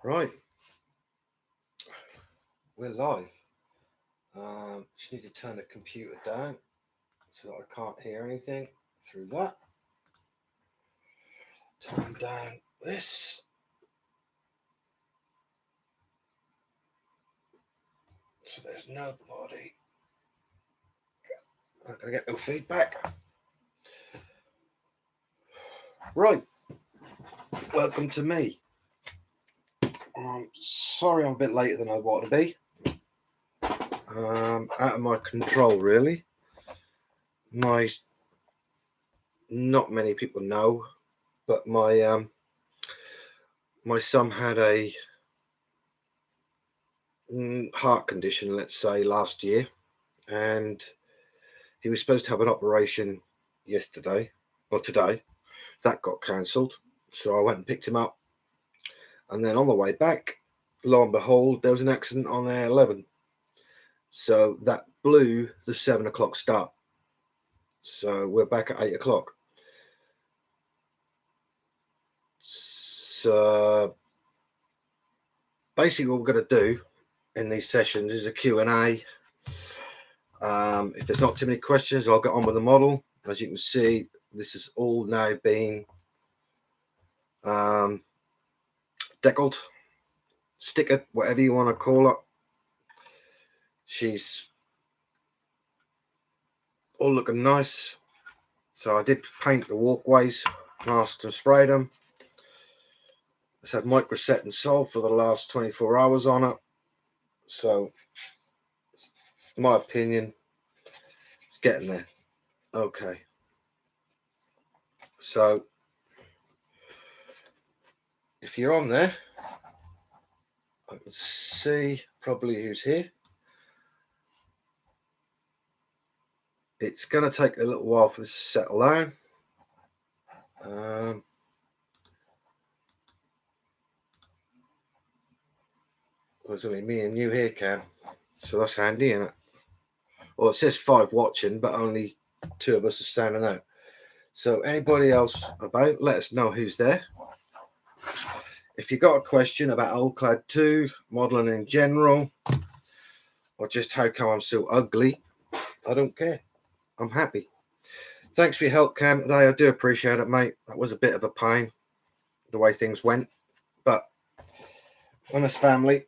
Right, we're live. Just need to turn the computer down so that I can't hear anything through that. Turn down this. So there's nobody. I'm not going to get no feedback. Right, welcome to me. I'm sorry I'm a bit later than I wanted to be. Out of my control, really. Not many people know, but my son had a heart condition, let's say, last year, and he was supposed to have an operation yesterday or today. That got cancelled, so I went and picked him up, and then on the way back, lo and behold, there was an accident on the 11, so that blew the 7 o'clock start. So we're back at 8 o'clock. So basically what we're going to do in these sessions is a Q&A. If there's not too many questions, I'll get on with the model. As you can see, this is all now being deckled, stickered, whatever you want to call it. She's all looking nice. So I did paint the walkways, masked and sprayed them. It's had microset and salt for the last 24 hours on it. So, in my opinion, it's getting there. Okay. So, if you're on there, I can see probably who's here. It's going to take a little while for this to settle down. There's only me and you here, Cam. So that's handy, isn't it? Well, it says 5 watching, but only 2 of us are standing out. So anybody else about, let us know who's there. If you got a question about Oldclad 2, modelling in general, or just how come I'm so ugly, I don't care. I'm happy. Thanks for your help, Cam, today. I do appreciate it, mate. That was a bit of a pain, the way things went. But when there's family,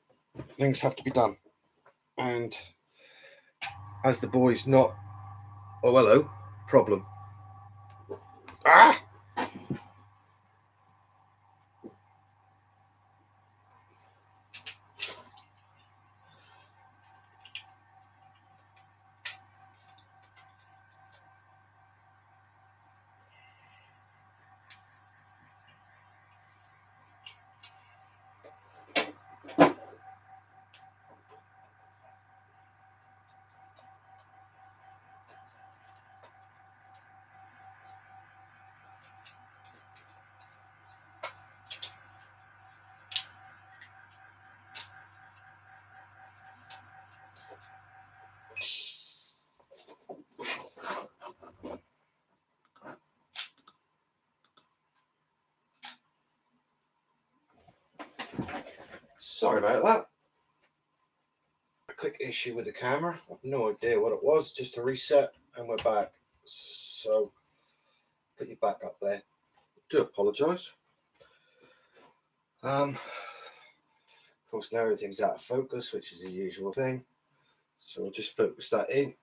things have to be done. And as the boys not, oh, hello, problem. Ah! Sorry about that. A quick issue with the camera. I have no idea what it was. Just a reset and we're back. So put you back up there. Do apologise. Of course, now everything's out of focus, which is the usual thing. So we'll just focus that in.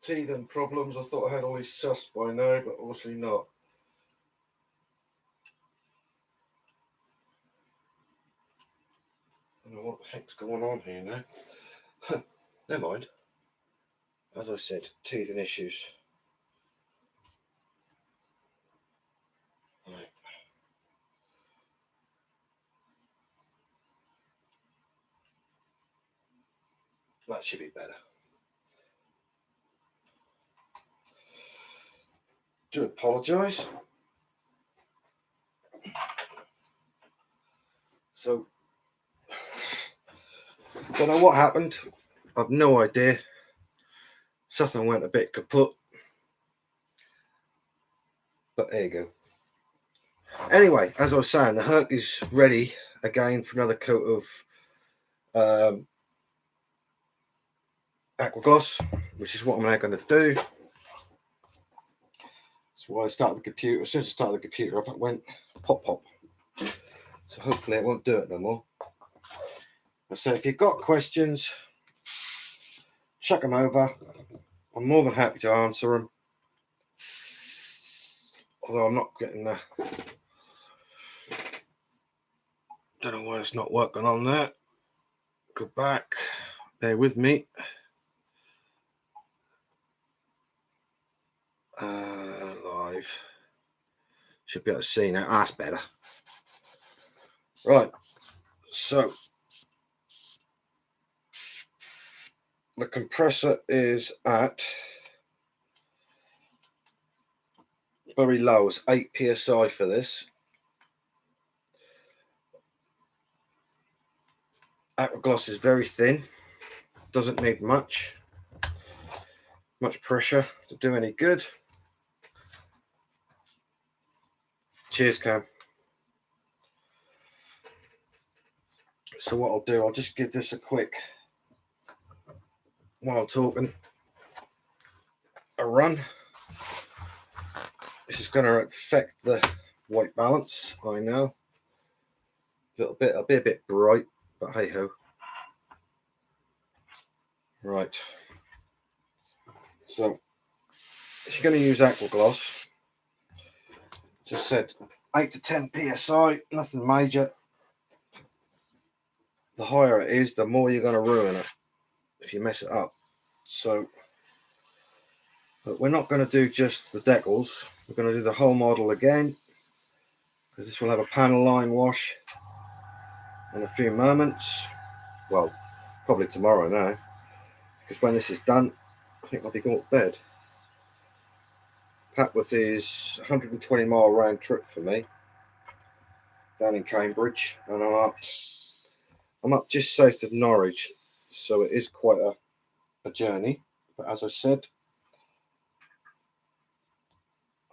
Teething problems. I thought I had all these sussed by now, but obviously not. I don't know what the heck's going on here now. Never mind. As I said, teething issues. Right. That should be better. Do apologise. So, don't know what happened. I've no idea. Something went a bit kaput. But there you go. Anyway, as I was saying, the Herc is ready again for another coat of aqua gloss, which is what I'm now going to do. That's why I started the computer. As soon as I started the computer up, it went pop pop. So hopefully it won't do it no more. So if you've got questions, chuck them over. I'm more than happy to answer them. Although I'm not getting the... Don't know why it's not working on that. Go back. Bear with me. Live. Should be able to see now. That's better. Right. So the compressor is at very low. It's 8 psi for this. Aqua gloss is very thin. Doesn't need much pressure to do any good. Cheers, Cam. So what I'll do, I'll just give this a quick, while I'm talking, a run. This is going to affect the white balance, I know. I'll be a bit bright, but hey ho. Right. So if you're going to use aqua gloss, just said 8 to 10 psi, nothing major. The higher it is, the more you're going to ruin it if you mess it up. So, but we're not going to do just the decals. We're going to do the whole model again, because this will have a panel line wash in a few moments. Well, probably tomorrow now, because when this is done, I think I'll be going to bed. Papworth is 120-mile round trip for me, down in Cambridge, and I'm up just south of Norwich, so it is quite a journey. But as I said,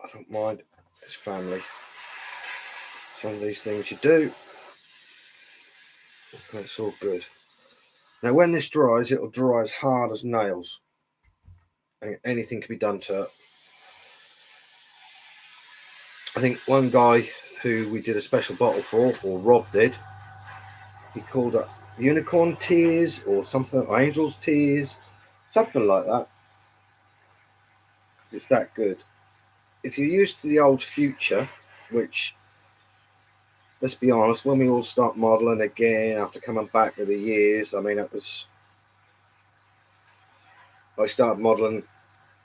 I don't mind. It's family. Some of these things you do, that's all good. Now, when this dries, it'll dry as hard as nails, and anything can be done to it. I think one guy who we did a special bottle for, or Rob did, he called it unicorn tears or something, or angel's tears, something like that. It's that good. If you're used to the old Future, which, let's be honest, when we all start modelling again after coming back with the years, I mean, I started modelling,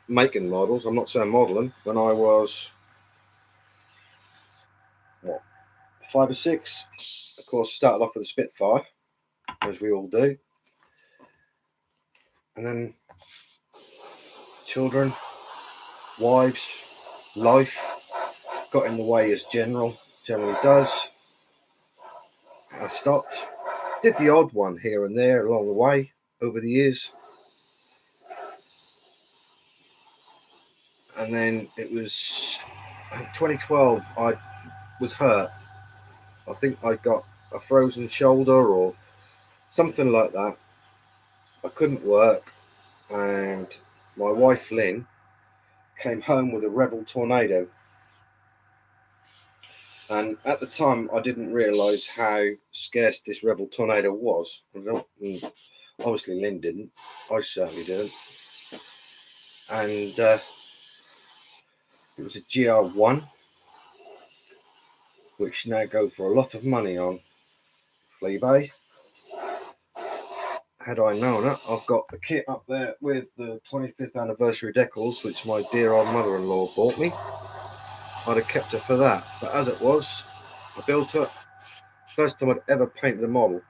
making models, I'm not saying modelling, when I was, what, 5 or 6. Of course, started off with a Spitfire, as we all do. And then children, wives, life got in the way, as generally does. I stopped. Did the odd one here and there along the way over the years. And then it was 2012, I was hurt. I think I got a frozen shoulder or something like that. I couldn't work, and my wife Lynn came home with a Revell Tornado. And at the time, I didn't realise how scarce this Revell Tornado was. Obviously, Lynn didn't. I certainly didn't. And it was a GR1, which now go for a lot of money on Fleabay. Had I known it, I've got the kit up there with the 25th anniversary decals, which my dear old mother-in-law bought me. I'd have kept it for that. But as it was, I built it. First time I'd ever painted a model.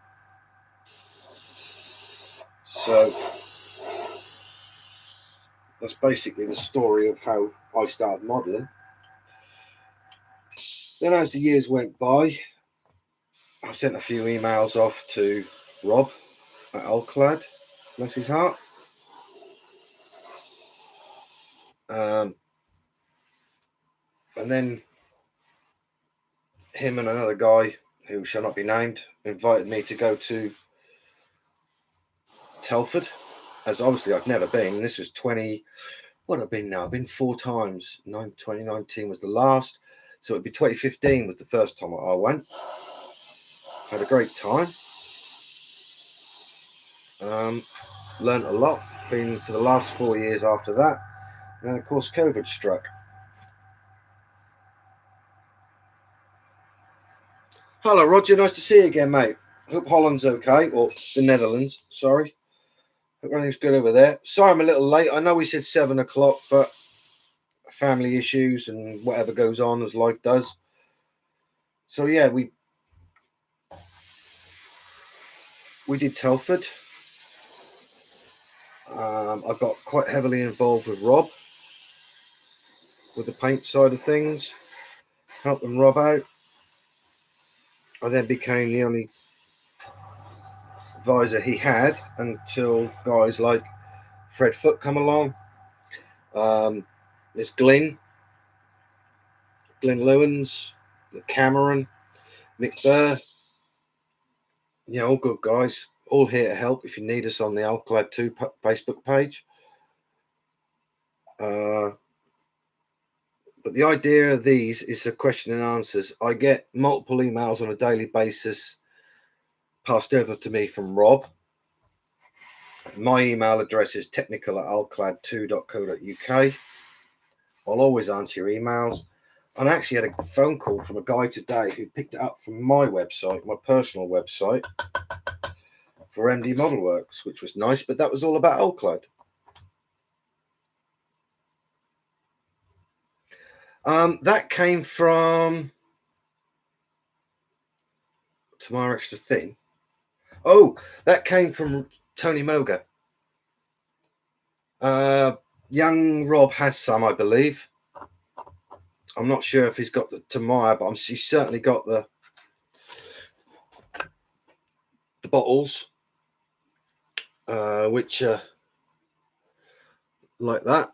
So that's basically the story of how I started modelling. Then as the years went by, I sent a few emails off to Rob at Alclad, bless his heart. And then him and another guy who shall not be named invited me to go to Telford, as obviously I've never been. This was 20. What I've been now? I've been 4 times. 2019 was the last, so it'd be 2015 was the first time I went. Had a great time. Learned a lot. Been for the last 4 years after that, and then of course COVID struck. Hello, Roger. Nice to see you again, mate. Hope Holland's okay, or the Netherlands. Sorry. Hope everything's good over there. Sorry, I'm a little late. I know we said 7 o'clock, but family issues and whatever goes on as life does. So yeah, we did Telford. I got quite heavily involved with Rob with the paint side of things, helping Rob out. I then became the only advisor he had until guys like Fred Foote come along. There's Glenn Lewins, Cameron, Mick Burr. Yeah, all good guys. All here to help if you need us on the Alclad 2 Facebook page. But the idea of these is a question and answers. I get multiple emails on a daily basis passed over to me from Rob. My email address is technical@alclad2.co.uk. I'll always answer your emails. And I actually had a phone call from a guy today who picked it up from my website, my personal website, for MD Model Works, which was nice, but that was all about Alclad. That came from Tomorrow Extra Thin. Oh, that came from Tony Moga. Young Rob has some, I believe. I'm not sure if he's got the Tamaya, but he's certainly got the bottles, which are like that.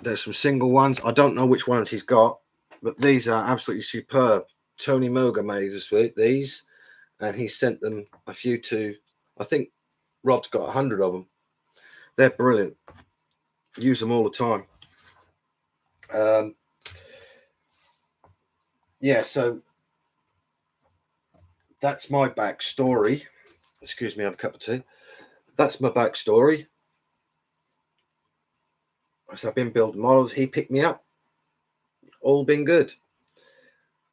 There's some single ones. I don't know which ones he's got, but these are absolutely superb. Tony Moga made us with these, and he sent them a few to, I think Rob's got 100 of them. They're brilliant. Use them all the time. Yeah, so that's my backstory. Excuse me, I have a cup of tea. That's my backstory. So I've been building models. He picked me up. All been good.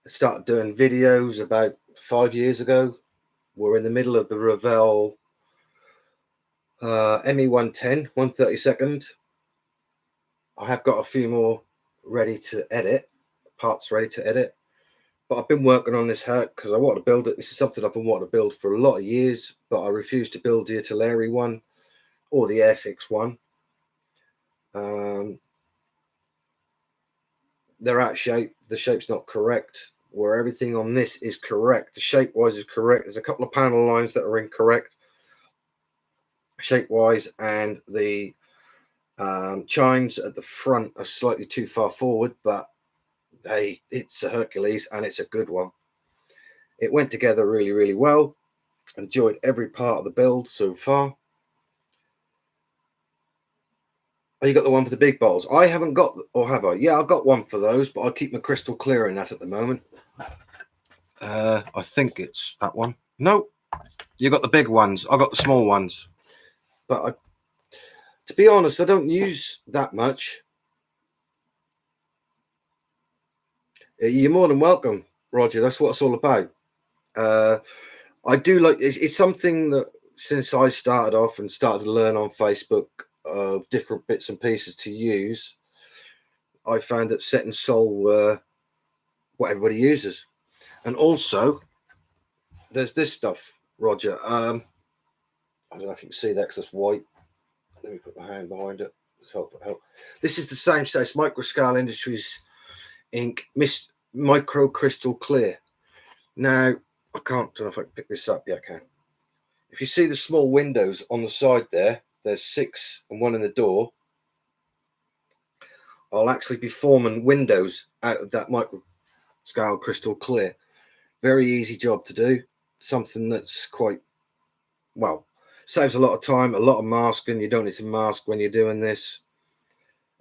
I started doing videos about 5 years ago. We're in the middle of the Revell ME 110, 132nd. I have got a few more ready to edit, parts ready to edit. But I've been working on this hat because I want to build it. This is something I've been wanting to build for a lot of years, but I refuse to build the Italeri one or the Airfix one. They're out of shape. The shape's not correct. Where everything on this is correct. The shape-wise is correct. There's a couple of panel lines that are incorrect shape-wise, and the chines at the front are slightly too far forward, but it's a Hercules and it's a good one. It went together really, really well. Enjoyed every part of the build so far. Oh, you got the one for the big bottles. I haven't got, or have I? Yeah, I've got one for those, but I'll keep my crystal clear in that at the moment. I think it's that one. No, you got the big ones. I got the small ones. But to be honest, I don't use that much. You're more than welcome, Roger. That's what it's all about. I do like it's something that since I started off and started to learn on Facebook of different bits and pieces to use, I found that Set and Sol were what everybody uses. And also, there's this stuff, Roger. I don't know if you can see that because it's white. Let me put my hand behind it. Help. This is the same stage, Microscale Industries ink, Micro Crystal Clear. Now, I don't know if I can pick this up. Yeah, I can. If you see the small windows on the side there, there's 6 and 1 in the door. I'll actually be forming windows out of that Microscale Crystal Clear. Very easy job to do. Something that's quite, well, saves a lot of time, a lot of masking. You don't need to mask when you're doing this.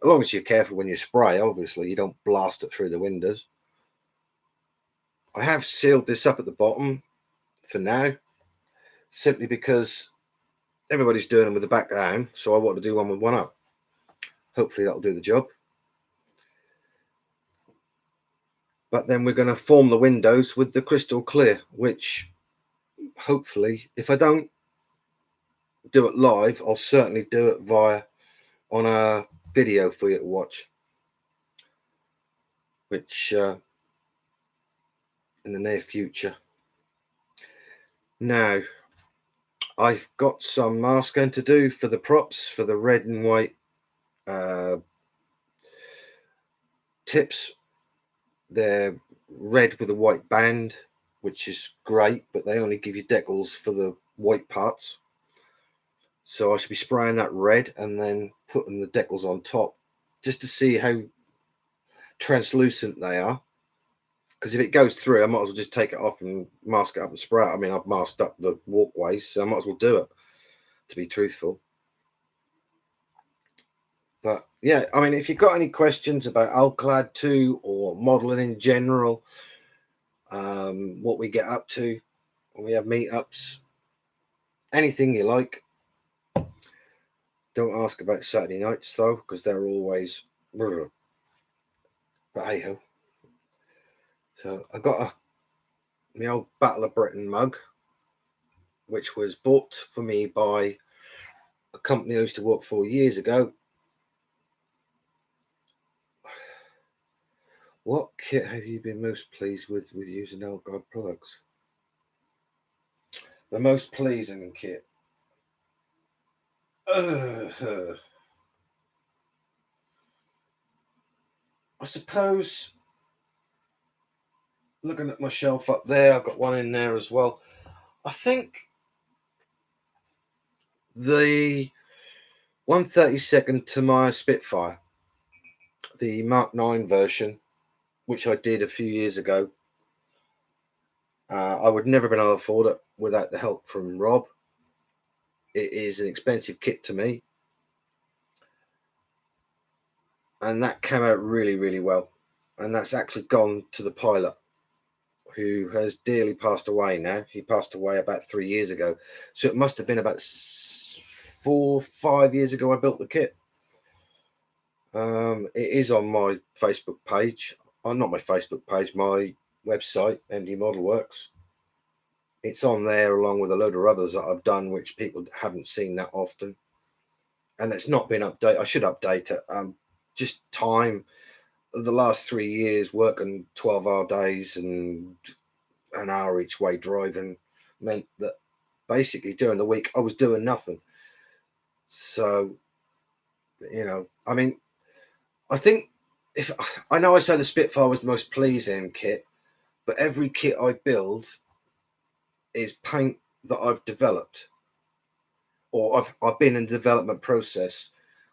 As long as you're careful when you spray, obviously, you don't blast it through the windows. I have sealed this up at the bottom for now, simply because everybody's doing them with the back down, so I want to do one with one up. Hopefully that'll do the job. But then we're going to form the windows with the crystal clear, which hopefully, if I don't do it live, I'll certainly do it on a video for you to watch, which in the near future. Now, I've got some masking to do for the props, for the red and white tips. They're red with a white band, which is great, but they only give you decals for the white parts. So I should be spraying that red and then putting the decals on top just to see how translucent they are. Because if it goes through, I might as well just take it off and mask it up and spray it. I mean, I've masked up the walkways, so I might as well do it, to be truthful. But yeah, I mean, if you've got any questions about Alclad 2 or modeling in general, what we get up to when we have meetups, anything you like. Don't ask about Saturday nights though, because they're always. But hey ho. So I got my old Battle of Britain mug, which was bought for me by a company I used to work for years ago. What kit have you been most pleased with using Alclad products? The most pleasing kit. I suppose, looking at my shelf up there, I've got one in there as well. I think the 1/32 Tamiya Spitfire, the Mark 9 version, which I did a few years ago. I would never have been able to afford it without the help from Rob. It is an expensive kit to me, and that came out really, really well. And that's actually gone to the pilot, who has dearly passed away now. He passed away about 3 years ago, so it must have been about 4 or 5 years ago I built the kit. It is on my Facebook page. Not my Facebook page, my website, MD Model Works. It's on there along with a load of others that I've done, which people haven't seen that often. And it's not been updated. I should update it. Just time. The last 3 years working 12-hour days and an hour each way driving meant that basically during the week I was doing nothing. So, I mean, I think I know I say the Spitfire was the most pleasing kit, but every kit I build is paint that I've developed, or I've been in the development process.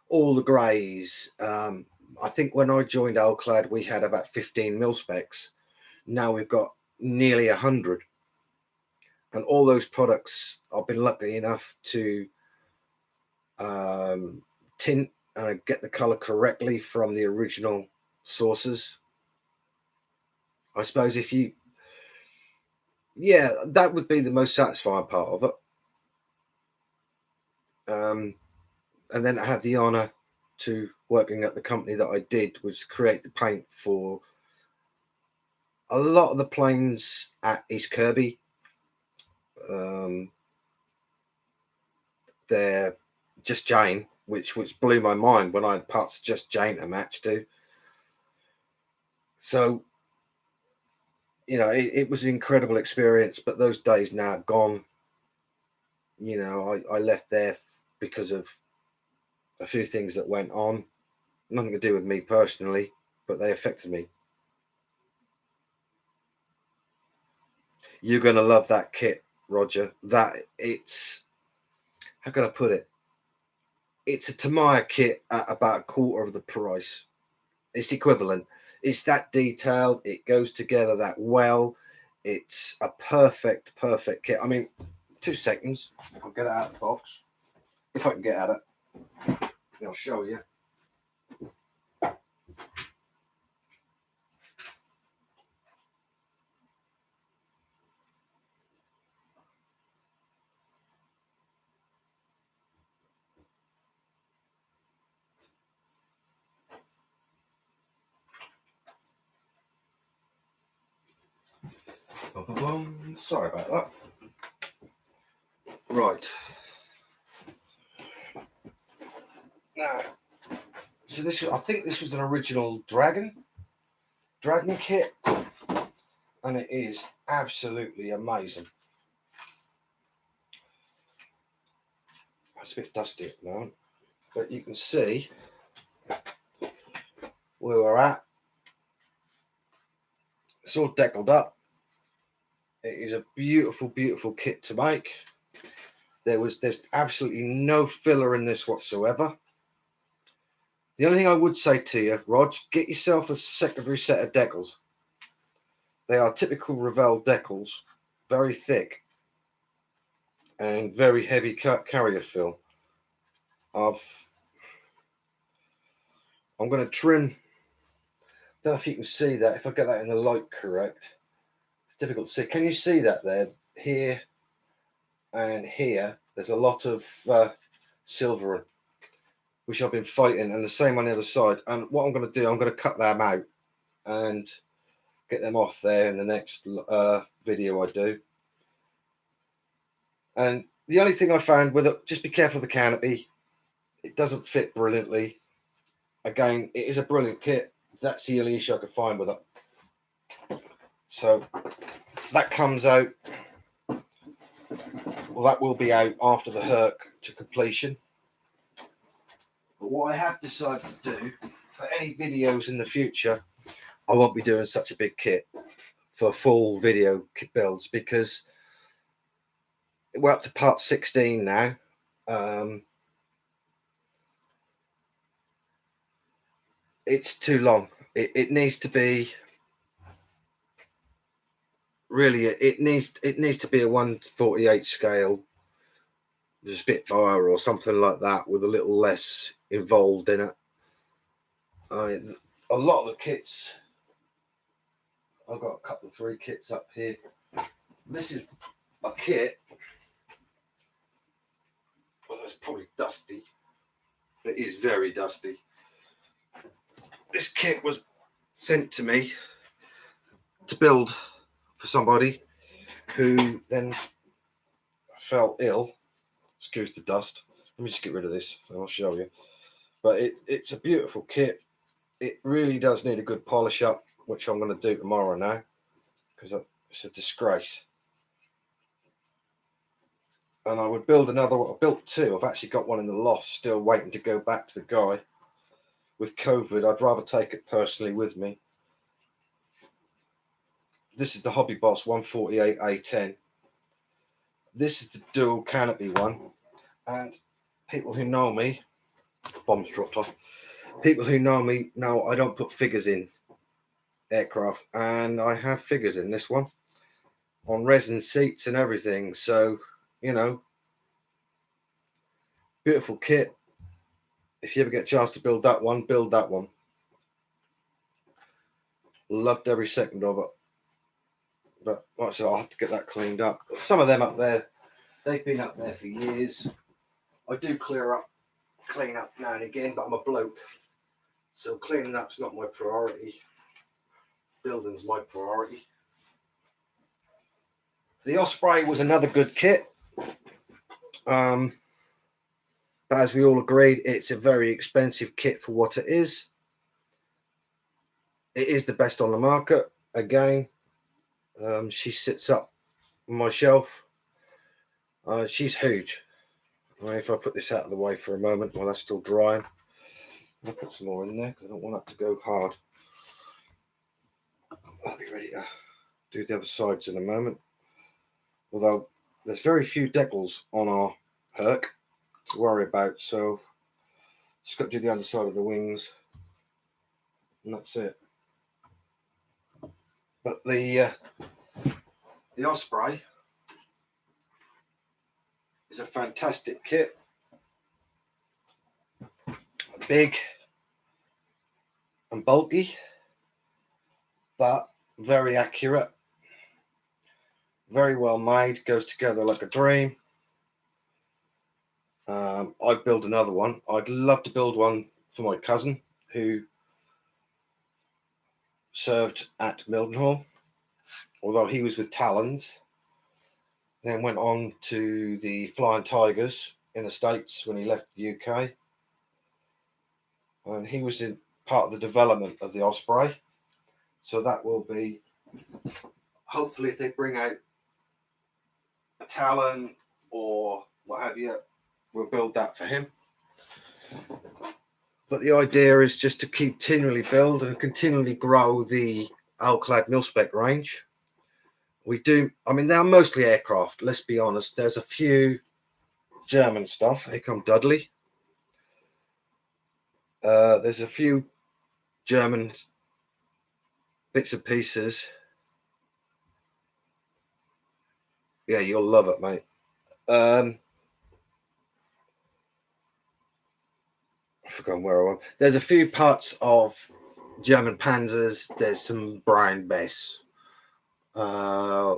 All the greys. I think when I joined Alclad, we had about 15 mil specs. Now we've got nearly 100, and all those products I've been lucky enough to tint and get the color correctly from the original sources. I suppose that would be the most satisfying part of it. And then I have the honor to working at the company that I did, was create the paint for a lot of the planes at East Kirby. They're Just Jane, which blew my mind when I had parts Just Jane to match to. So, it was an incredible experience, but those days now are gone. I left there because of a few things that went on, nothing to do with me personally, but they affected me. You're going to love that kit, Roger. How can I put it? It's a Tamiya kit at about a quarter of the price. It's equivalent. It's that detailed. It goes together that well. It's a perfect kit. I mean, 2 seconds. I'll get it out of the box. If I can get at it, I'll show you. Sorry about that. Right. Now, so this, I think this was an original Dragon kit, and it is absolutely amazing. It's a bit dusty at the moment, but you can see where we're at. It's all deckled up. It is a beautiful kit to make. There's absolutely no filler in this whatsoever. The only thing I would say to you, Rog, get yourself a secondary set of decals. They are typical Revell decals, very thick and very heavy carrier fill. I'm going to trim. I don't know if you can see that. If I get that in the light correct, it's difficult to see. Can you see that there? Here and here, there's a lot of silvering, which I've been fighting, and the same on the other side. And what I'm going to do, I'm going to cut them out and get them off there in the next video I do. And the only thing I found with it, just be careful of the canopy. It doesn't fit brilliantly. Again, it is a brilliant kit. That's the only issue I could find with it. So that comes out. Well, that will be out after the Herc to completion. But what I have decided to do for any videos in the future, I won't be doing such a big kit for full video kit builds, because we're up to part 16 now. It's too long. It needs to be really. It needs to be a 1/48 scale, the Spitfire or something like that, with a little less involved in it. I mean, a lot of the kits. I've got a couple of 3 kits up here. This is a kit. Well, it's probably dusty. It is very dusty. This kit was sent to me to build for somebody who then fell ill. Excuse the dust. Let me just get rid of this and I'll show you. But it's a beautiful kit. It really does need a good polish up, which I'm going to do tomorrow now, because it's a disgrace. And I would build another one. I built 2. I've actually got one in the loft still waiting to go back to the guy. With COVID, I'd rather take it personally with me. This is the Hobby Boss 148 A10. This is the dual canopy one. And people who know me, bombs dropped off. People who know me know I don't put figures in aircraft, and I have figures in this one on resin seats and everything. So, you know, beautiful kit. If you ever get a chance to build that one, build that one. Loved every second of it. But like I said, I'll have to get that cleaned up. Some of them up there, they've been up there for years. I do clean up now and again, but I'm a bloke, so cleaning up's not my priority. Building's my priority. The Osprey was another good kit. But as we all agreed, it's a very expensive kit for what it is. It is the best on the market. Again, she sits up on my shelf. She's huge. I mean, if I put this out of the way for a moment while that's still drying, I'll put some more in there because I don't want that to go hard. I'll be ready to do the other sides in a moment. Although there's very few decals on our Herc to worry about, so just got to do the underside of the wings, and that's it. But the The Osprey is a fantastic kit. Big and bulky, but very accurate. Very well made, goes together like a dream. I'd build another one. I'd love to build one for my cousin who served at Mildenhall, although he was with Talons, then went on to the Flying Tigers in the States when he left the UK. And he was in part of the development of the Osprey. So that will be, hopefully if they bring out a Talon or what have you, we'll build that for him. But the idea is just to continually build and continually grow the Alclad Milspec range. We do, I mean, they're mostly aircraft, let's be honest. There's a few German stuff. Here come Dudley. There's a few German bits and pieces. Yeah, you'll love it, mate. I've forgotten where I was. There's a few parts of German Panzers. There's some Brian Bess,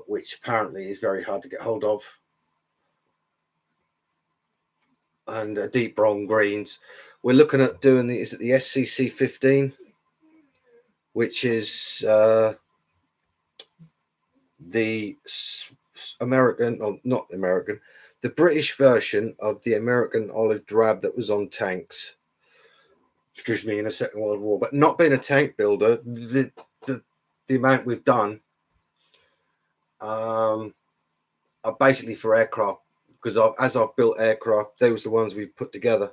which apparently is very hard to get hold of. And deep bronze greens. We're looking at doing the SCC 15, which is the American, or not American, the British version of the American olive drab that was on tanks. Excuse me, in the Second World War. But not being a tank builder, the amount we've done are basically for aircraft, because as I've built aircraft, those are the ones we've put together.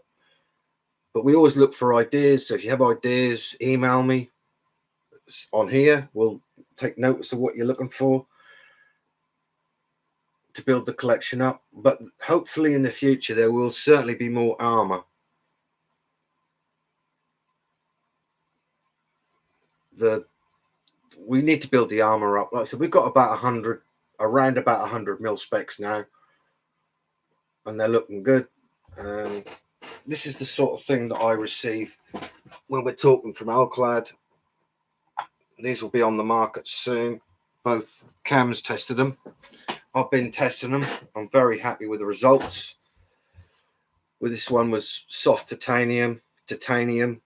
But we always look for ideas. So if you have ideas, email me on here. We'll take notice of what you're looking for to build the collection up. But hopefully in the future, there will certainly be more armor. We need to build the armor up. Like I said, we've got about 100, around about 100 mil specs now, and they're looking good. This is the sort of thing that I receive when we're talking from Alclad. These will be on the market soon. Both Cam's tested them. I've been testing them. I'm very happy with the results. With this one was soft titanium, and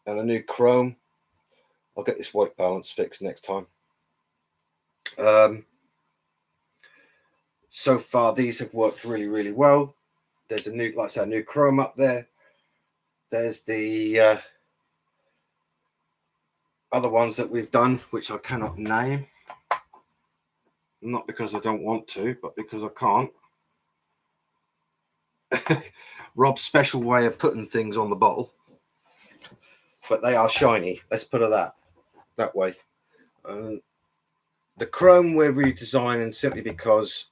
a new chrome. I'll get this white balance fixed next time. So far, these have worked really, really well. There's a new, like I said, new chrome up there. There's the other ones that we've done, which I cannot name. Not because I don't want to, but because I can't. Rob's special way of putting things on the bottle. But they are shiny. Let's put it that way. The chrome we're redesigning simply because,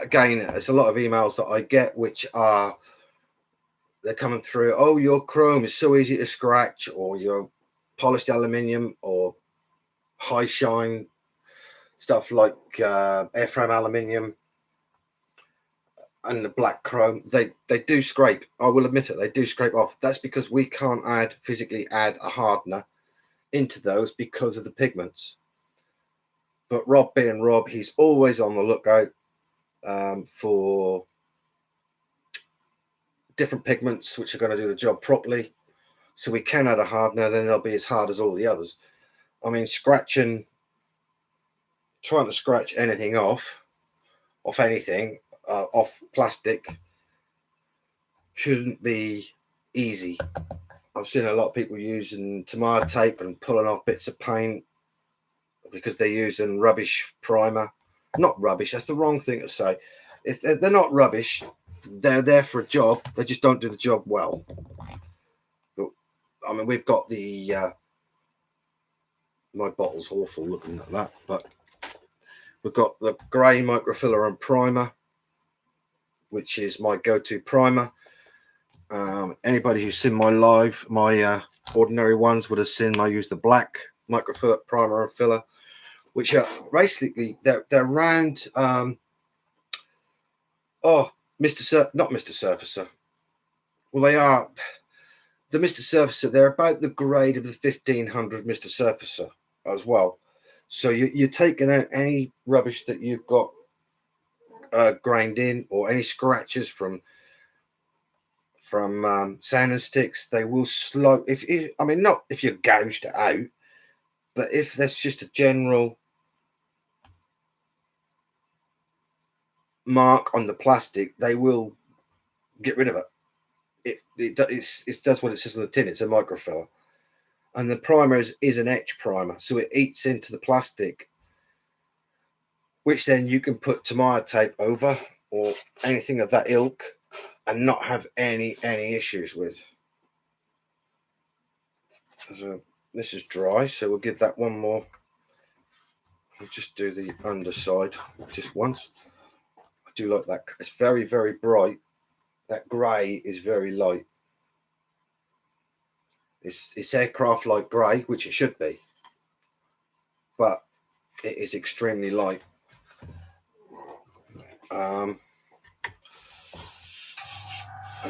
again, there's a lot of emails that I get which are, they're coming through, oh, your chrome is so easy to scratch, or your polished aluminium, or high shine stuff like airframe aluminium and the black chrome, they do scrape. I will admit it, they do scrape off. That's because we can't physically add a hardener into those because of the pigments. But Rob being Rob, he's always on the lookout for different pigments which are going to do the job properly. So we can add a hardener, then they'll be as hard as all the others. I mean, trying to scratch anything off anything, off plastic, shouldn't be easy. I've seen a lot of people using tomato tape and pulling off bits of paint because they're using rubbish primer. Not rubbish, that's the wrong thing to say. If they're not rubbish, they're there for a job, they just don't do the job well. But I mean, we've got the my bottle's awful looking at that, but we've got the grey microfiller and primer, which is my go-to primer. Anybody who's seen my ordinary ones would have seen I use the black microfiller primer and filler. which are basically they're round. Not Mr. Surfacer. Well, they are the Mr. Surfacer. They're about the grade of the 1500 Mr. Surfacer as well. So you're taking out any rubbish that you've got grained in, or any scratches from sanding sticks. They will slow. I mean, not if you're gouged it out, but if there's just a general mark on the plastic, they will get rid of it. It does what it says on the tin. It's a microfiller, and the primer is an etch primer, so it eats into the plastic, which then you can put Tamiya tape over or anything of that ilk and not have any issues with. So this is dry, so we'll give that one more. I'll just do the underside just once. I do like that. It's very, very bright. That grey is very light. It's aircraft light grey, which it should be, but it is extremely light. And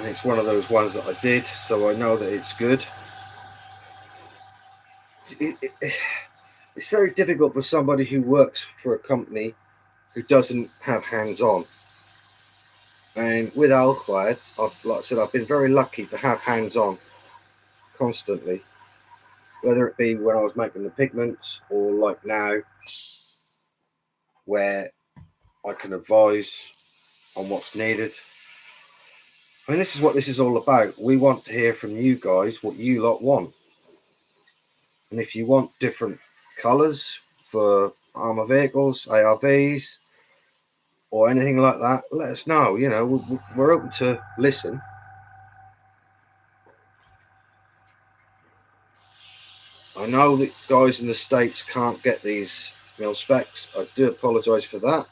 it's one of those ones that I did, so I know that it's good. It's very difficult for somebody who works for a company who doesn't have hands-on. And with Alquad, like I said, I've been very lucky to have hands-on constantly, whether it be when I was making the pigments or like now, where I can advise on what's needed. I mean, this is what this is all about. We want to hear from you guys what you lot want. And if you want different colours for armour vehicles, ARVs, or anything like that, let us know. You know, we're open to listen. I know that guys in the States can't get these mil specs. I do apologise for that.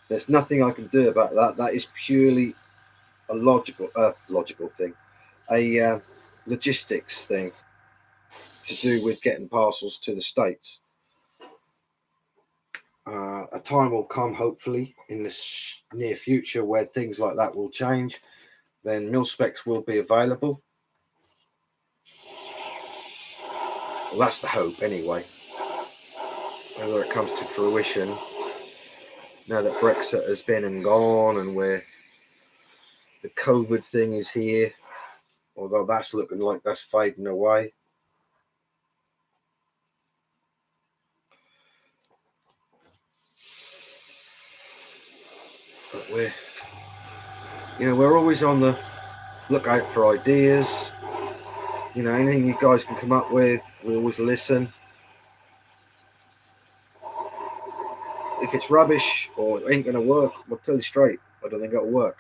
There's nothing I can do about that. That is purely a logical thing, a logistics thing to do with getting parcels to the States. A time will come, hopefully, in the near future where things like that will change. Then mil specs will be available. Well, that's the hope, anyway. Whether it comes to fruition, now that Brexit has been and gone, and where the COVID thing is here, although that's looking like that's fading away. But we're always on the lookout for ideas. You know, anything you guys can come up with, we always listen. If it's rubbish or it ain't going to work, we'll tell you straight. I don't think it'll work.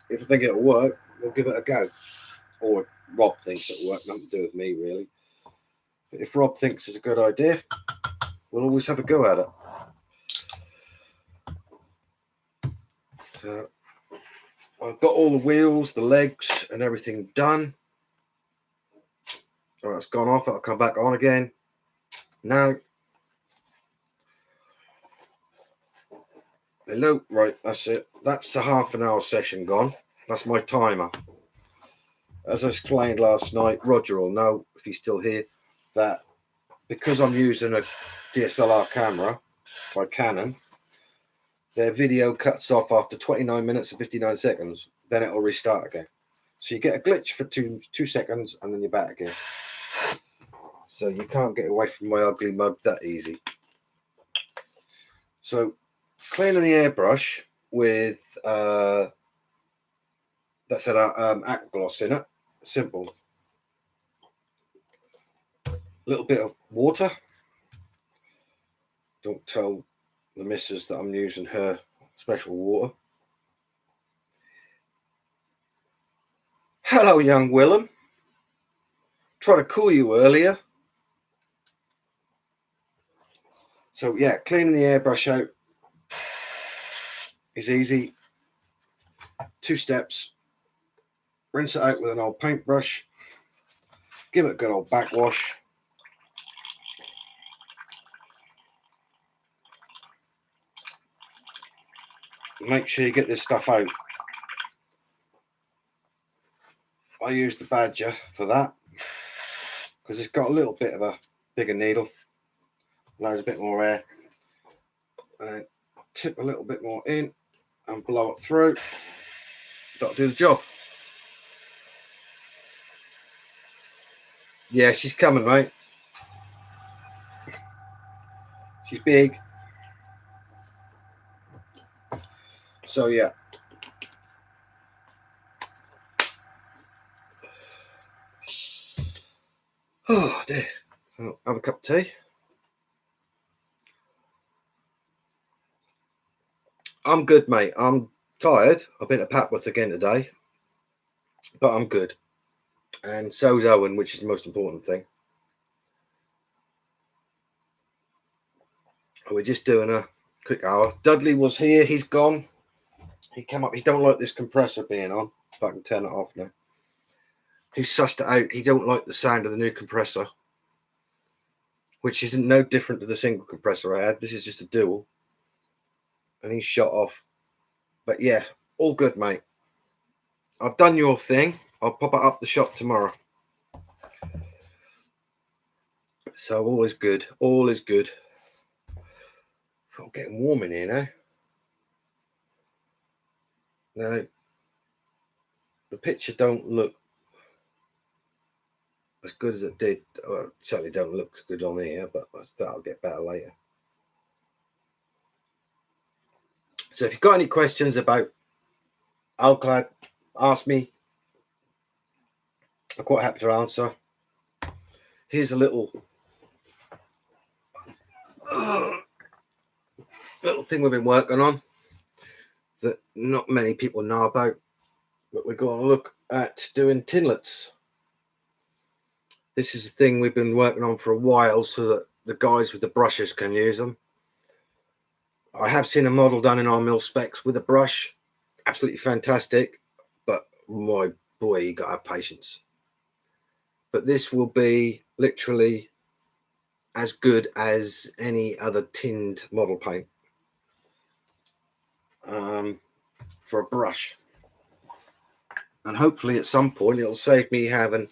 If I think it'll work, we'll give it a go. Or Rob thinks it'll work, nothing to do with me, really. But if Rob thinks it's a good idea, we'll always have a go at it. So I've got all the wheels, the legs, and everything done. All right, it's gone off. It'll come back on again. Now, hello, right, that's it. That's the half-an-hour session gone. That's my timer. As I explained last night, Roger will know, if he's still here, that because I'm using a DSLR camera by Canon, their video cuts off after 29 minutes and 59 seconds. Then it'll restart again. So you get a glitch for two seconds, and then you're back again. So you can't get away from my ugly mug that easy. So cleaning the airbrush with that's had aqua gloss in it. Simple. A little bit of water. Don't tell the missus that I'm using her special water. Hello, young Willem. Tried to call you earlier. So yeah, cleaning the airbrush out is easy. 2 steps. Rinse it out with an old paintbrush. Give it a good old backwash. make sure you get this stuff out. I use the Badger for that because it's got a little bit of a bigger needle, allows a bit more air, and tip a little bit more in and blow it through. That'll do the job. Yeah, she's coming, mate. She's big. So yeah. Oh dear. I'll have a cup of tea. I'm good, mate. I'm tired. I've been to Papworth again today, but I'm good. And so's Owen, which is the most important thing. We're just doing a quick hour. Dudley was here. He's gone. He came up. He don't like this compressor being on. If I can turn it off now. He sussed it out. He don't like the sound of the new compressor, which isn't no different to the single compressor I had. This is just a dual. And he's shot off. But yeah, all good, mate. I've done your thing. I'll pop it up the shop tomorrow. So all is good. All is good. I'm getting warm in here now. No, the picture don't look as good as it did. Well, it certainly don't look good on here, but that'll get better later. So if you've got any questions about Alclad, ask me. I'm quite happy to answer. Here's a little thing we've been working on that not many people know about, but we're going to look at doing tinlets. This is a thing we've been working on for a while so that the guys with the brushes can use them. I have seen a model done in our mill specs with a brush. Absolutely fantastic, but my boy, you got to have patience. But this will be literally as good as any other tinned model paint for a brush. And hopefully at some point it'll save me having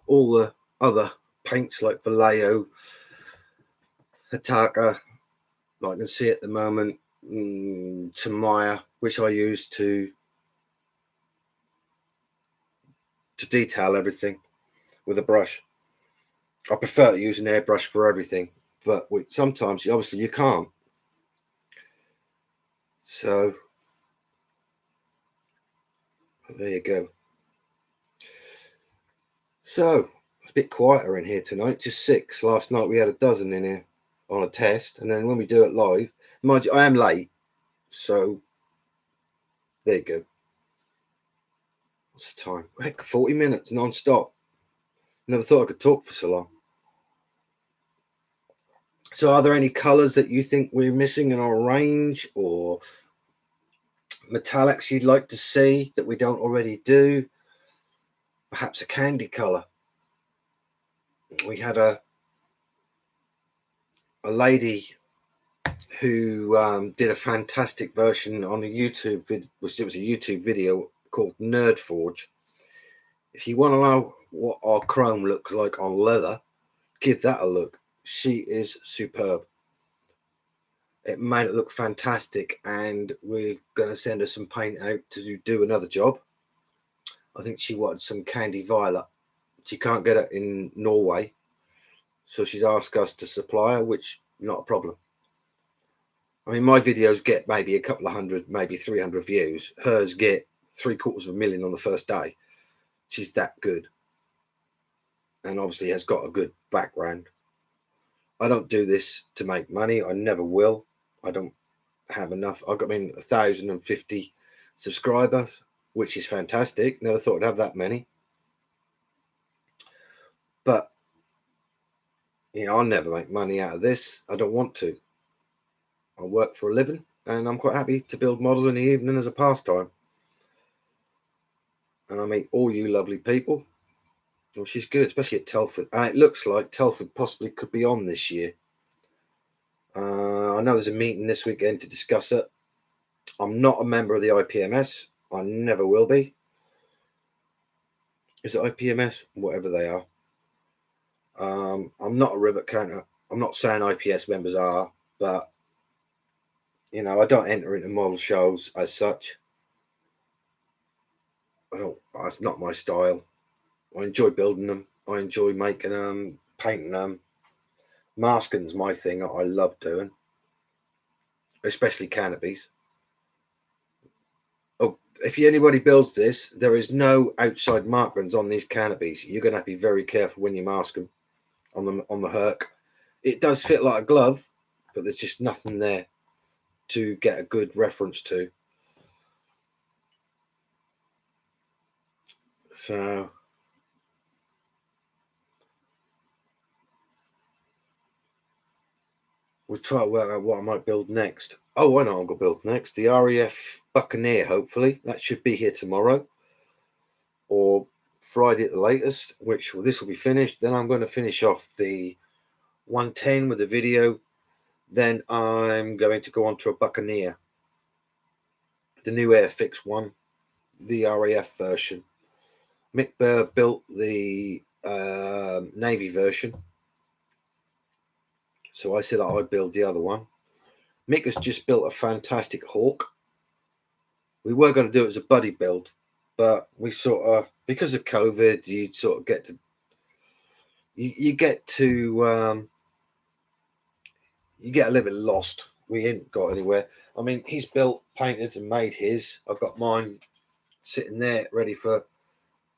all the other paints like Vallejo, Hataka, like I can see at the moment, Tamiya, which I use to detail everything with a brush. I prefer to use an airbrush for everything, but sometimes obviously you can't. So there you go. So it's a bit quieter in here tonight, just 6. Last night we had a dozen in here on a test, and then when we do it live, mind you, I am late, so there you go. What's the time? Heck, 40 minutes non-stop. Never thought I could talk for so long. So are there any colors that you think we're missing in our range, or metallics you'd like to see that we don't already do? Perhaps a candy color. We had a lady who did a fantastic version on a YouTube video, which it was a YouTube video called Nerd Forge. If you want to know what our chrome looks like on leather, give that a look. She is superb. It made it look fantastic, and we're going to send her some paint out to do another job. I think she wanted some candy violet. She can't get it in Norway, so she's asked us to supply her, which not a problem. I mean, my videos get maybe a couple of hundred, maybe 300 views. Hers get 750,000 on the first day. She's that good, and obviously has got a good background. I don't do this to make money. I never will. I don't have enough. I've got 1,050 subscribers, which is fantastic. Never thought I'd have that many. But, I'll never make money out of this. I don't want to. I work for a living, and I'm quite happy to build models in the evening as a pastime. And I meet all you lovely people, which is good, especially at Telford. And it looks like Telford possibly could be on this year. I know there's a meeting this weekend to discuss it. I'm not a member of the IPMS. I never will be. Is it IPMS? Whatever they are. I'm not a rivet counter. I'm not saying IPS members are, but you know, I don't enter into model shows as such. I don't. That's not my style. I enjoy building them. I enjoy making them, painting them. Masking's my thing. I love doing, especially canopies. Oh, if anybody builds this, there is no outside markings on these canopies. You're going to have to be very careful when you mask them on the Herc. It does fit like a glove, but there's just nothing there to get a good reference to. So we'll try to work out what I might build next. Oh, I know I'm going to build next. The RAF Buccaneer, hopefully. That should be here tomorrow or Friday at the latest, which this will be finished. Then I'm going to finish off the 110 with the video. Then I'm going to go on to a Buccaneer, the new Airfix one, the RAF version. Mick Burr built the Navy version, so I said I'd build the other one. Mick has just built a fantastic Hawk. We were going to do it as a buddy build, but we sort of, because of COVID, you sort of get to you get to you get a little bit lost. We ain't got anywhere. I mean, he's built, painted, and made his. I've got mine sitting there ready for.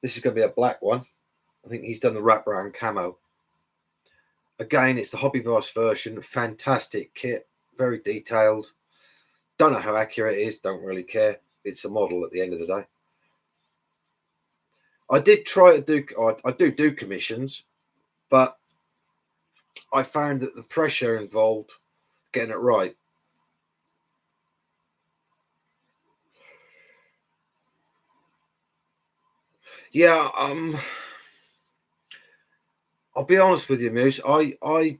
This is going to be a black one. I think he's done the wraparound camo. Again, it's the Hobby Boss version. Fantastic kit, very detailed. Don't know how accurate it is. Don't really care. It's a model at the end of the day. I did try to do. I do commissions, but I found that the pressure involved getting it right. Yeah, I'll be honest with you, Moose. I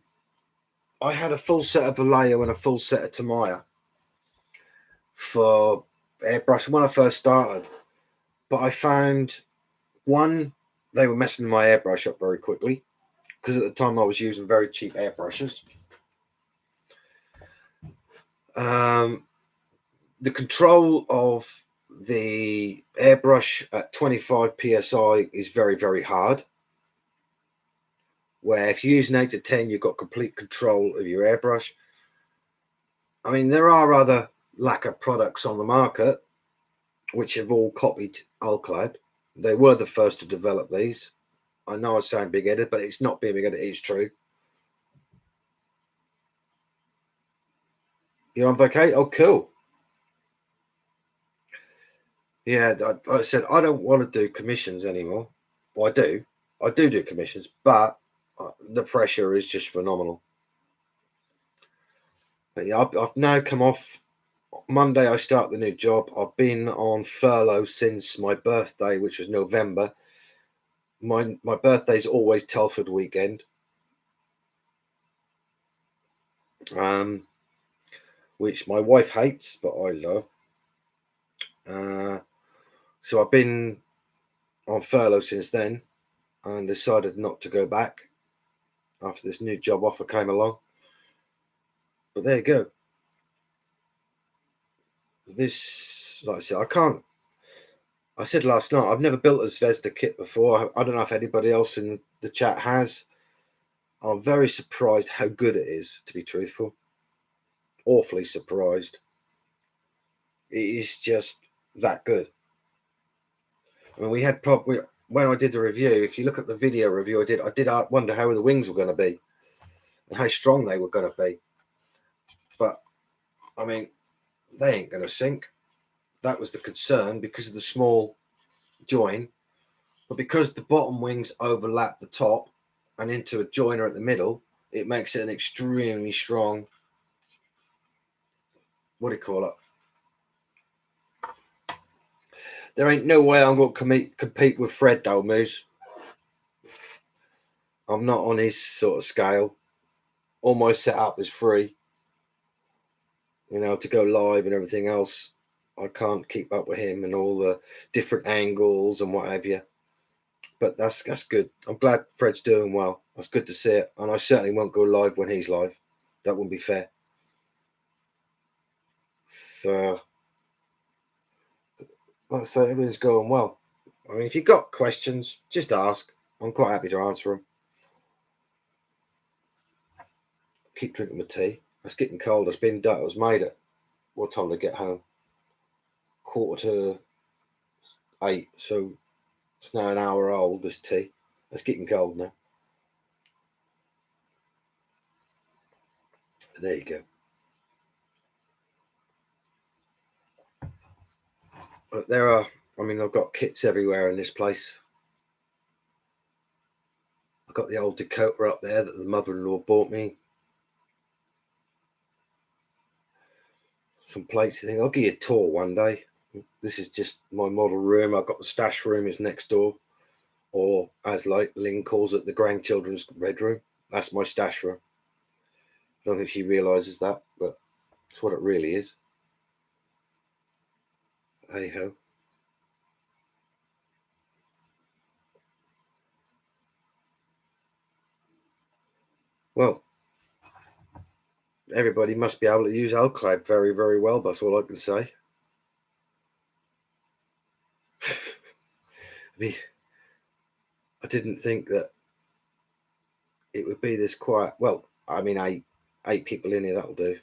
had a full set of Vallejo and a full set of Tamiya for airbrush when I first started, but I found one, they were messing my airbrush up very quickly because at the time I was using very cheap airbrushes. The control of the airbrush at 25 psi is very, very hard. Where if you use an 8 to 10, you've got complete control of your airbrush. I mean, there are other lacquer products on the market which have all copied Alclad. They were the first to develop these. I know I sound big-headed, but it's not being big-headed. It's true. You're on vacation? Oh, cool. Yeah, like I said, I don't want to do commissions anymore. Well, I do commissions, but the pressure is just phenomenal. But yeah, I've now come off. Monday I start the new job. I've been on furlough since my birthday, which was November. My birthday's always Telford weekend. Which my wife hates, but I love. So I've been on furlough since then and decided not to go back after this new job offer came along. But there you go. This, like I said, I said last night, I've never built a Zvezda kit before. I don't know if anybody else in the chat has. I'm very surprised how good it is, to be truthful. Awfully surprised. It is just that good. I mean, we had probably, when I did the review, if you look at the video review I did wonder how the wings were going to be and how strong they were going to be. But, I mean, they ain't going to sink. That was the concern because of the small join. But because the bottom wings overlap the top and into a joiner at the middle, it makes it an extremely strong, what do you call it? There ain't no way I'm going to compete with Fred though, Moose. I'm not on his sort of scale. All my setup is free, you know, to go live and everything else. I can't keep up with him and all the different angles and what have you. But that's good. I'm glad Fred's doing well. That's good to see it. And I certainly won't go live when he's live. That wouldn't be fair. So, like I say, everything's going well. I mean, if you've got questions, just ask. I'm quite happy to answer them. Keep drinking my tea. It's getting cold. It's been done. It was made at what time to get home? 7:45. So it's now an hour old, this tea. It's getting cold now. There you go. But I've got kits everywhere in this place. I've got the old Dakota up there that the mother-in-law bought me. Some plates. I think I'll give you a tour one day. This is just my model room. I've got the stash room is next door, or as like Lynn calls it, the grandchildren's bedroom. That's my stash room. I don't think she realizes that, but it's what it really is. Hey ho. Well, everybody must be able to use Alclad very, very well. That's all I can say. I didn't think that it would be this quiet. Well, I mean, eight people in here, that'll do.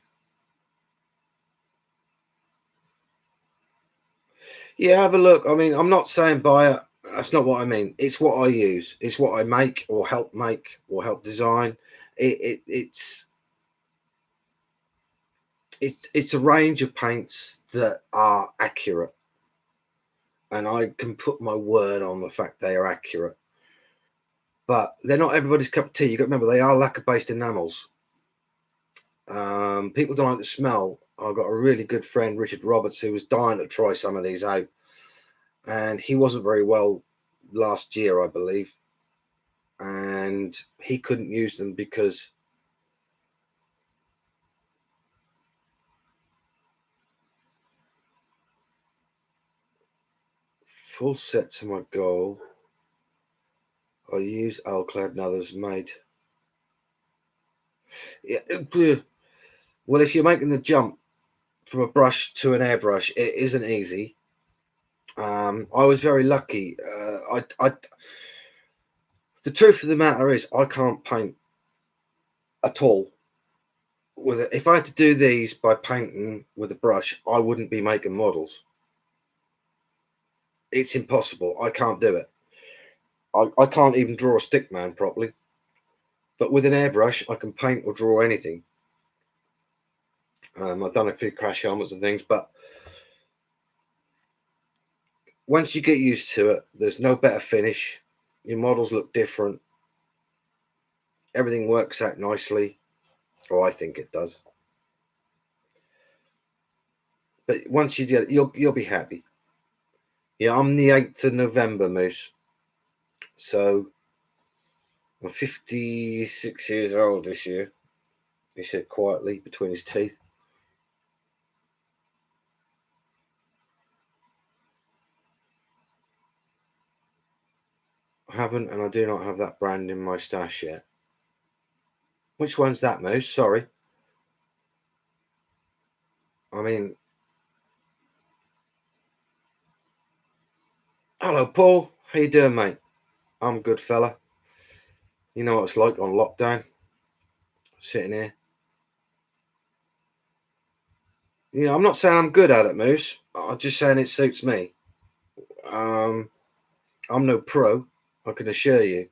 Yeah, have a look. I mean, I'm not saying buy it. That's not what I mean. It's what I use. It's what I make or help design. It's a range of paints that are accurate, and I can put my word on the fact they are accurate. But they're not everybody's cup of tea. You got to remember they are lacquer-based enamels. People don't like the smell. I've got a really good friend, Richard Roberts, who was dying to try some of these out, and he wasn't very well last year, I believe, and he couldn't use them because full sets of my goal. I use Alclad and others made. Yeah, well, if you're making the jump from a brush to an airbrush, it isn't easy. I was very lucky. The truth of the matter is, I can't paint at all. With it, if I had to do these by painting with a brush, I wouldn't be making models. It's impossible. I can't do it. I can't even draw a stick man properly. But with an airbrush, I can paint or draw anything. I've done a few crash helmets and things, but once you get used to it, there's no better finish. Your models look different. Everything works out nicely, or I think it does. But once you get it, you'll be happy. Yeah, I'm the 8th of November, Moose. So I'm 56 years old this year, he said quietly between his teeth. I haven't, and I do not have that brand in my stash yet. Which one's that, Moose? Sorry. I mean, hello, Paul. How you doing, mate? I'm good, fella. You know what it's like on lockdown, sitting here. Yeah, I'm not saying I'm good at it, Moose. I'm just saying it suits me. I'm no pro, I can assure you,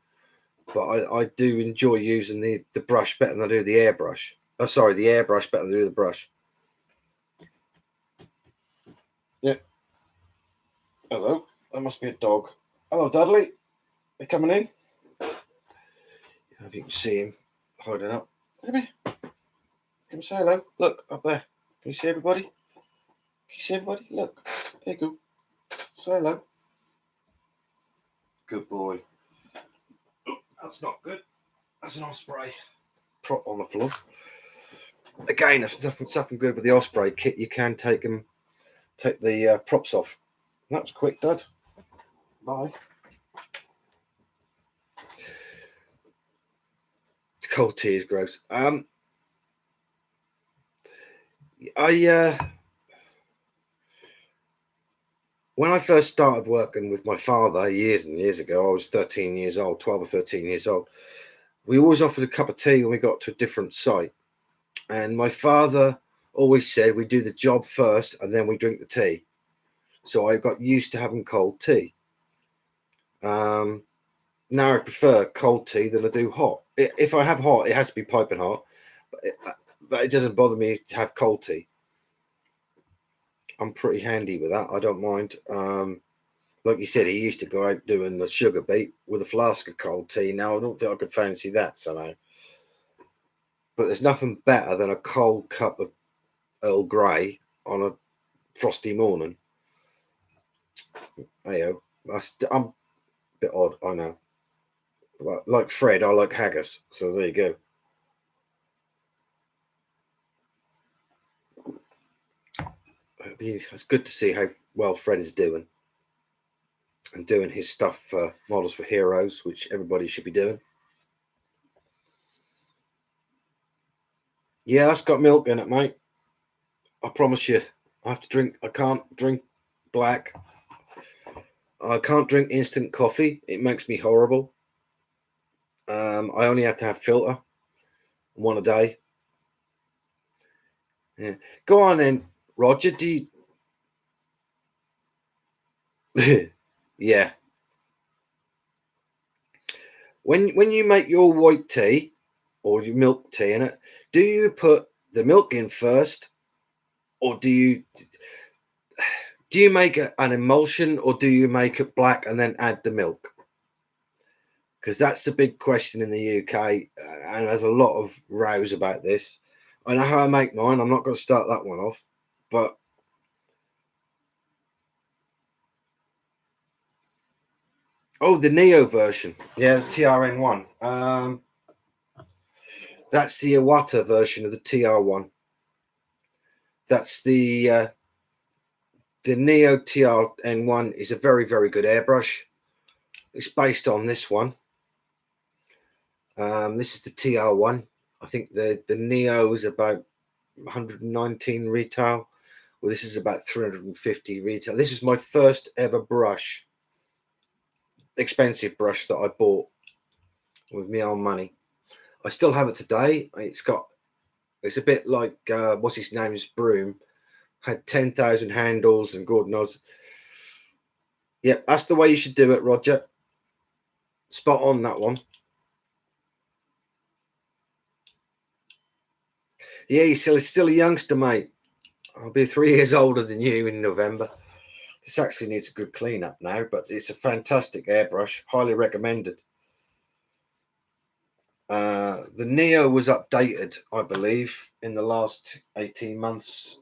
but I do enjoy using the brush better than I do the airbrush. Oh, sorry, the airbrush better than I do the brush. Yeah. Hello. That must be a dog. Hello, Dudley. They're coming in. If you can see him hiding up. Come here. Come and say hello. Look, up there. Can you see everybody? Can you see everybody? Look. There you go. Say hello. Good boy. Oh, that's not good. That's an osprey. Prop on the floor. Again, that's nothing good with the osprey kit. You can take them take the props off. That was quick, Dad. Bye. Cold tea is gross. When I first started working with my father years and years ago, I was 13 years old, 12 or 13 years old. We always offered a cup of tea when we got to a different site. And my father always said we do the job first and then we drink the tea. So I got used to having cold tea. Now I prefer cold tea than I do hot. If I have hot, it has to be piping hot. But it doesn't bother me to have cold tea. I'm pretty handy with that. I don't mind. Like you said, he used to go out doing the sugar beet with a flask of cold tea. Now I don't think I could fancy that somehow. But there's nothing better than a cold cup of Earl Grey on a frosty morning. Heyo, I'm a bit odd, I know. But like Fred, I like haggis. So there you go. It's good to see how well Fred is doing. And doing his stuff for Models for Heroes, which everybody should be doing. Yeah, that's got milk in it, mate. I promise you. I can't drink black. I can't drink instant coffee. It makes me horrible. I only have to have filter. One a day. Yeah. Go on then, Roger. Do you... Yeah. When you make your white tea or your milk tea in it, do you put the milk in first, or do you make an emulsion, or do you make it black and then add the milk? Because that's the big question in the UK, and there's a lot of rows about this. I know how I make mine. I'm not going to start that one off, but oh, the Neo version, yeah, the TRN1. That's the Iwata version of the TR1. That's the Neo TRN1 is a very, very good airbrush. It's based on this one. This is the TR1. I think the Neo is about 119 retail. Well, this is about 350 retail. This is my first ever brush, expensive brush that I bought with my own money. I still have it today. It's a bit like what's his name's broom. Had 10,000 handles and God knows. Yeah, that's the way you should do it, Roger. Spot on that one. Yeah, you're still a youngster, mate. I'll be 3 years older than you in November. This actually needs a good clean up now, but it's a fantastic airbrush. Highly recommended. The Neo was updated, I believe, in the last 18 months,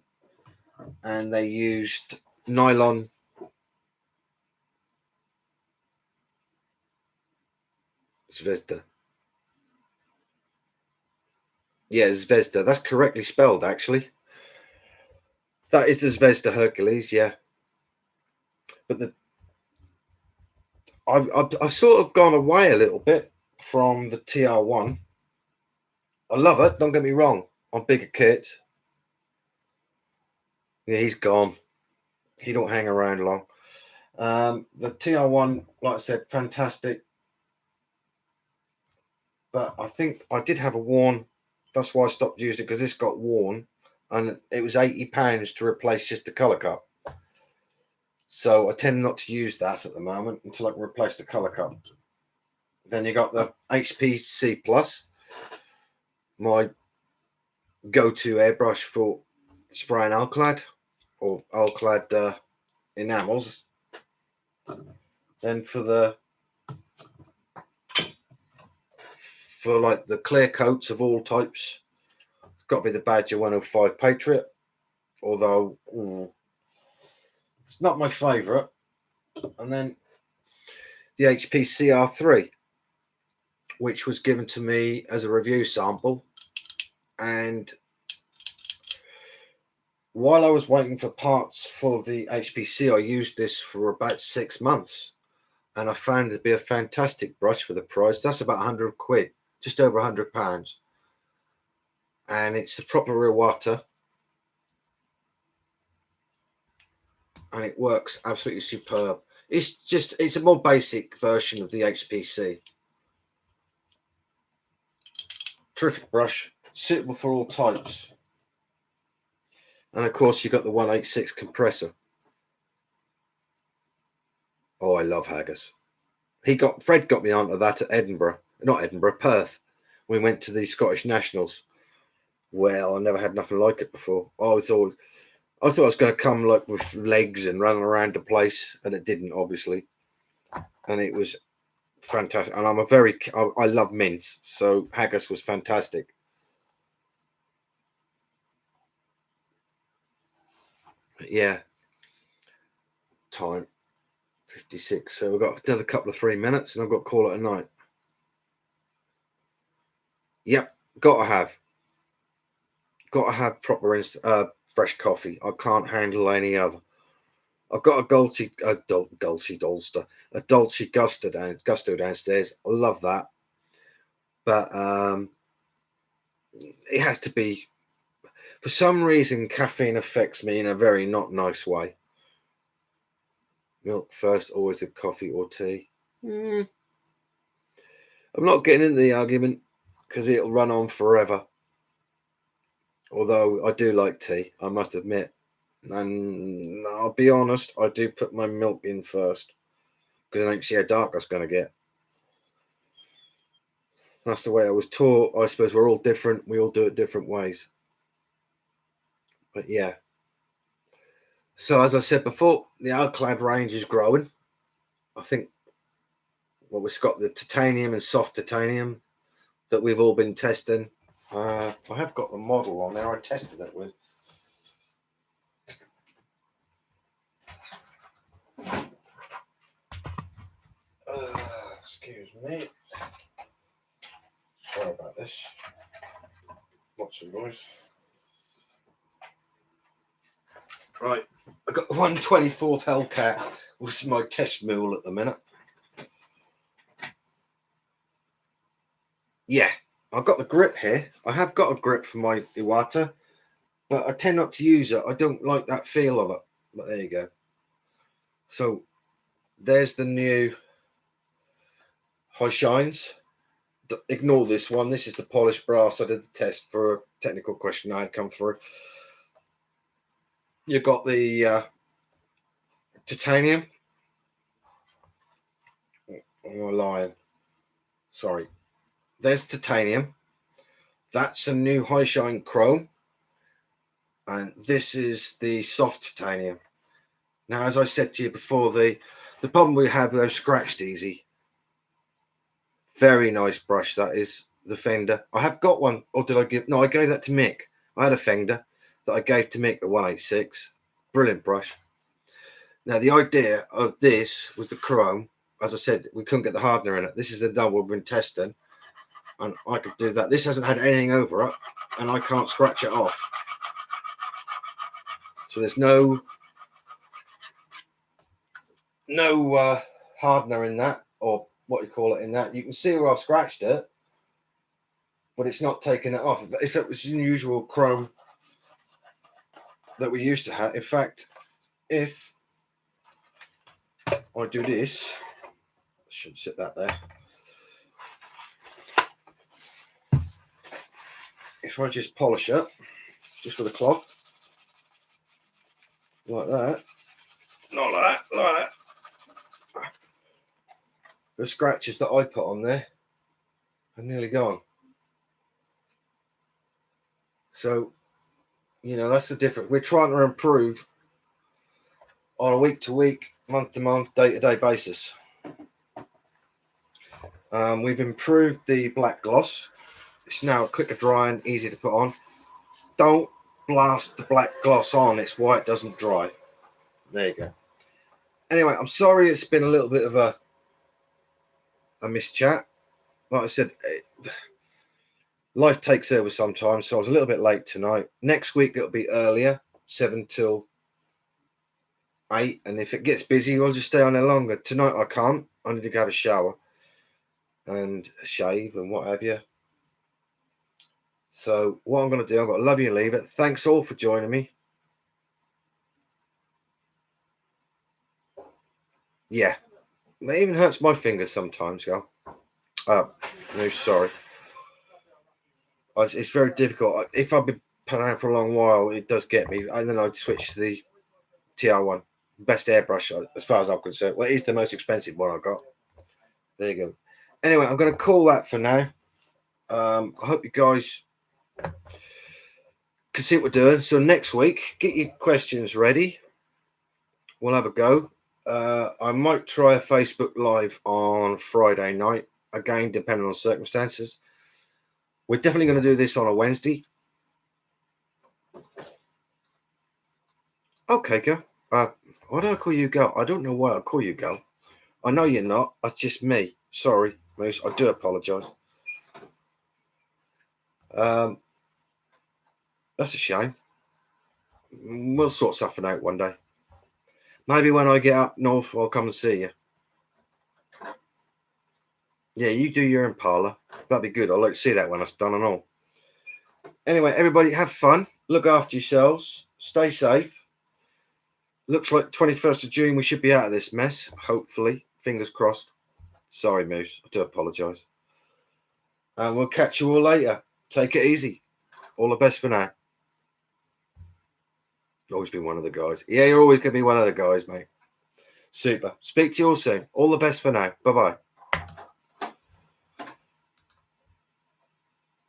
and they used nylon. Zvezda. Yeah, Zvezda. That's correctly spelled, actually. That is the Zvezda Hercules, yeah. But I've sort of gone away a little bit from the TR1. I love it, don't get me wrong. On bigger kits. Yeah, he's gone. He don't hang around long. The TR1, like I said, fantastic. But I think I did have a worn. That's why I stopped using it, because this got worn, and it was £80 to replace just the colour cup. So I tend not to use that at the moment until I can replace the colour cup. Then you got the HPC Plus, my go-to airbrush for spraying Alclad or Alclad enamels. Then for like the clear coats of all types, it's got to be the Badger 105 Patriot, although it's not my favourite. And then the HP CR3, which was given to me as a review sample, and while I was waiting for parts for the HPC, I used this for about 6 months, and I found it to be a fantastic brush for the price. That's about 100 quid, just over £100, and it's a proper Iwata, and it works absolutely superb. It's a more basic version of the HPC. Terrific brush, suitable for all types. And of course, you've got the 186 compressor. Oh, I love Haggis. Fred got me onto that at Perth. We went to the Scottish Nationals. Well, I never had nothing like it before. I thought I was going to come like with legs and running around the place, and it didn't, obviously. And it was fantastic. And I love mints, so Haggis was fantastic. But yeah, time 56. So we've got another couple of 3 minutes, and I've got to call it a night. Yep, got to have proper fresh coffee. I can't handle any other. I've got a Dolce Gusto downstairs. I love that, but it has to be. For some reason, caffeine affects me in a very not nice way. Milk first, always with coffee or tea. I'm not getting into the argument because it'll run on forever. Although I do like tea, I must admit. And I'll be honest, I do put my milk in first because I don't see how dark it's going to get. That's the way I was taught. I suppose we're all different. We all do it different ways. But yeah. So as I said before, the Alclad range is growing. I think we've got the titanium and soft titanium that we've all been testing. I have got the model on there. I tested it with. Excuse me. Sorry about this. Lots of noise. Right, I've got the 1/24 Hellcat, which is my test mule at the minute. Yeah, I've got the grip here. I have got a grip for my Iwata, but I tend not to use it. I don't like that feel of it. But there you go. So there's the new High Shines. Ignore this one. This is the polished brass. I did the test for a technical question I had come through. You've got the titanium. I'm lying. Sorry. There's titanium. That's a new High Shine chrome. And this is the soft titanium. Now, as I said to you before, the problem we have with those scratched easy. Very nice brush, that is, the Fender. I have got one, or did I give? No, I gave that to Mick. I had a Fender that I gave to Mick, the 186. Brilliant brush. Now, the idea of this was the chrome. As I said, we couldn't get the hardener in it. This is the double we've been testing, and I could do that. This hasn't had anything over it, and I can't scratch it off. So there's no hardener in that, or what you call it in that. You can see where I've scratched it, but it's not taking it off. If it was the usual chrome that we used to have, in fact, if I do this, I should sit that there. If I just polish it, just with a cloth, like that, not like that, like that. The scratches that I put on there are nearly gone. So, that's the difference. We're trying to improve on a week-to-week, month-to-month, day-to-day basis. We've improved the black gloss. It's now quicker drying, easy to put on. Don't blast the black gloss on. It's why it doesn't dry. There you go. Anyway, I'm sorry it's been a little bit of a mischat. Like I said, life takes over sometimes, so I was a little bit late tonight. Next week it'll be earlier, 7 till 8, and if it gets busy, I'll just stay on there longer. Tonight I can't. I need to go have a shower and a shave and what have you. So what I'm going to do, I've got to love you and leave it. Thanks all for joining me. Yeah, it even hurts my fingers sometimes, girl. No, sorry. It's very difficult. If I've been putting out for a long while, it does get me, and then I'd switch to the TR1, best airbrush as far as I'm concerned. Well, it is the most expensive one I've got. There you go. Anyway, I'm going to call that for now. I hope you guys can see what we're doing. So next week, get your questions ready. We'll have a go. I might try a Facebook Live on Friday night, again, depending on circumstances. We're definitely going to do this on a Wednesday. Okay, girl. Why do I call you girl? I don't know why I call you girl. I know you're not. That's just me. Sorry, Moose. I do apologise. That's a shame. We'll sort something out one day. Maybe when I get up north, I'll come and see you. Yeah, you do your Impala. That'd be good. I'd like to see that when it's done and all. Anyway, everybody have fun. Look after yourselves. Stay safe. Looks like 21st of June we should be out of this mess. Hopefully. Fingers crossed. Sorry, Moose. I do apologise. And we'll catch you all later. Take it easy. All the best for now. Always been one of the guys. Yeah, you're always going to be one of the guys, mate. Super. Speak to you all soon. All the best for now. Bye-bye.